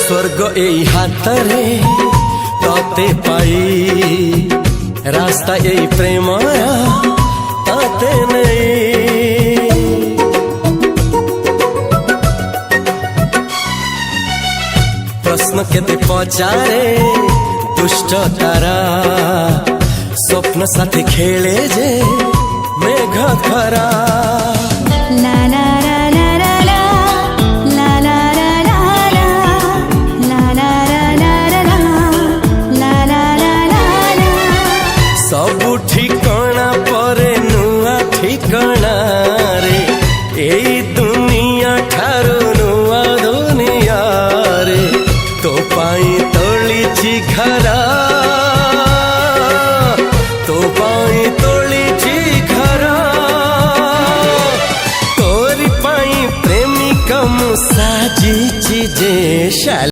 स्वर्ग एई हातरे तते पाई रास्ता एई प्रेमया तते नहीं। प्रश्न केते पचारे दुष्ट तारा स्वप्न साथी खेले जे मेघ खरा। ला ला सबु ठिकाना परे नुआ ठिकाना रे एई दुनिया ठारू नुआ दुनिया रे। तो पाई तोलिछि घरा तो पाई तोलिछि घरा तोरी पाई प्रेमिका मु साजिछि जे।